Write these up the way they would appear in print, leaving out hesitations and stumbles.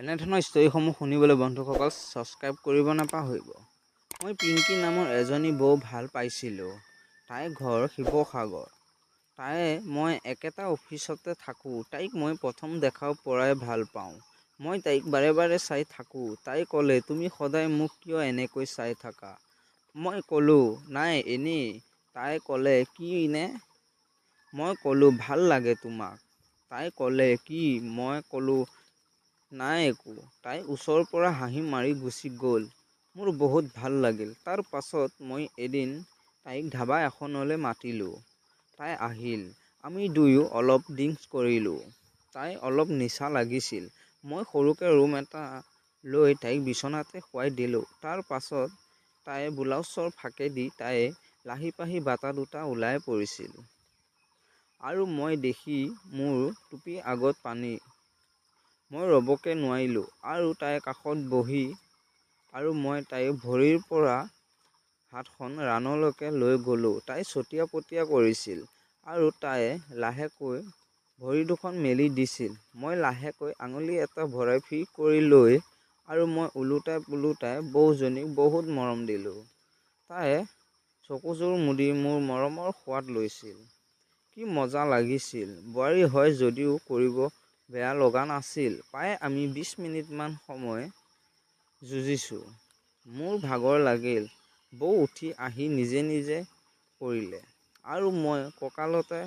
এনেধৰণৰ ষ্টৰীসমূহ শুনিবলৈ বন্ধুসকল ছাবস্ক্ৰাইব কৰিব নাপাহৰিব। মই পিংকি নামৰ এজনী বৌ ভাল পাইছিলোঁ। তাইৰ ঘৰ শিৱসাগৰ। মই একেটা অফিচতে থাকোঁ। তাইক মই প্ৰথম দেখাৰ পৰাই ভাল পাওঁ। মই তাইক বাৰে বাৰে চাই থাকোঁ। তাই ক'লে, তুমি সদায় মোক কিয় এনেকৈ চাই থাকা? মই ক'লোঁ, নাই এনেই। তাই ক'লে, কি নে? মই ক'লোঁ, ভাল লাগে তোমাক। তাই ক'লে, কি? মই ক'লোঁ, নাই একো। তাই ওচৰৰ পৰা হাঁহি মাৰি গুচি গ'ল। মোৰ বহুত ভাল লাগিল। তাৰ পাছত মই এদিন তাইক ধাবা এখনলৈ মাতিলোঁ। তাই আহিল। আমি দুয়ো অলপ ড্ৰিংকছ কৰিলোঁ। তাই অলপ নিচা লাগিছিল। মই সৰুকৈ ৰুম এটা লৈ তাইক বিচনাতে শুৱাই দিলোঁ। তাৰ পাছত তাইৰ ব্লাউজৰ ফাঁকেদি তাইৰ লাহি-পাহি বাটা দুটা ওলাই পৰিছিল। আৰু মই দেখি মোৰ টুপিৰ আগত পানী। মই ৰ'বকে নোৱাৰিলোঁ আৰু তাইৰ কাষত বহি আৰু মই তাইৰ ভৰিৰ পৰা হাতখন ৰাণলৈকে লৈ গ'লোঁ। তাই চটিয়া-পটিয়া কৰিছিল আৰু তাই লাহেকৈ ভৰি দুখন মেলি দিছিল। মই লাহেকৈ আঙুলি এটা ভৰাই ফ্ৰী কৰি লৈ আৰু মই ওলোটাই বৌজনীক বহুত মৰম দিলোঁ। তাই চকুযোৰ মুদি মোৰ মৰমৰ সোৱাদ লৈছিল। কি মজা লাগিছিল। বোৱাৰী হয় যদিও কৰিব বেয়া লগা নাছিল। প্ৰায় আমি 20 মিনিটমান সময় যুঁজিছোঁ। মোৰ ভাগৰ লাগিল। বৌ উঠি আহি নিজে নিজে পৰিলে আৰু মই কঁকালতে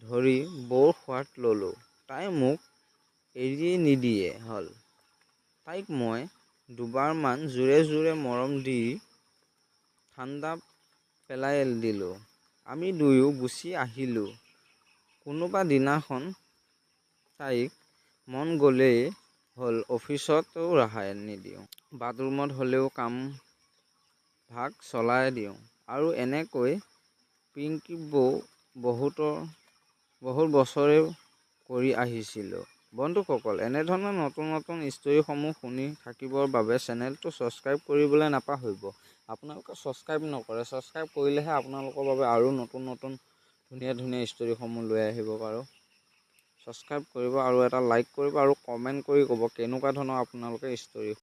ধৰি বৌৰ সোৱাদ ল'লোঁ। তাই মোক এৰি নিদিয়া হ'ল। তাইক মই দুবাৰমান জোৰে জোৰে মৰম দি ঠাণ্ডা পেলাই দিলোঁ। আমি দুয়ো গুচি আহিলোঁ। কোনোবা দিনাখন তাইক মন গ'লেই হ'ল, অফিচতো ৰেহাই নিদিওঁ। বাথৰুমত হ'লেও কাম ভাগ চলাই দিওঁ। আৰু এনেকৈ পিংকি বৌ বহুত বছৰে কৰি আহিছিলোঁ। বন্ধুসকল, এনেধৰণৰ নতুন নতুন ষ্টৰীসমূহ শুনি থাকিবৰ বাবে চেনেলটো ছাবস্ক্ৰাইব কৰিবলৈ নাপাহৰিব। আপোনালোকে ছাবস্ক্ৰাইব নকৰে। ছাবস্ক্ৰাইব কৰিলেহে আপোনালোকৰ বাবে আৰু নতুন নতুন ধুনীয়া ধুনীয়া ষ্টৰীসমূহ লৈ আহিব পাৰোঁ। ছাবস্ক্ৰাইব কৰিব আৰু এটা লাইক কৰিব আৰু কমেণ্ট কৰি ক'ব কেনেকুৱা ধৰণৰ আপোনালোকে ষ্টৰী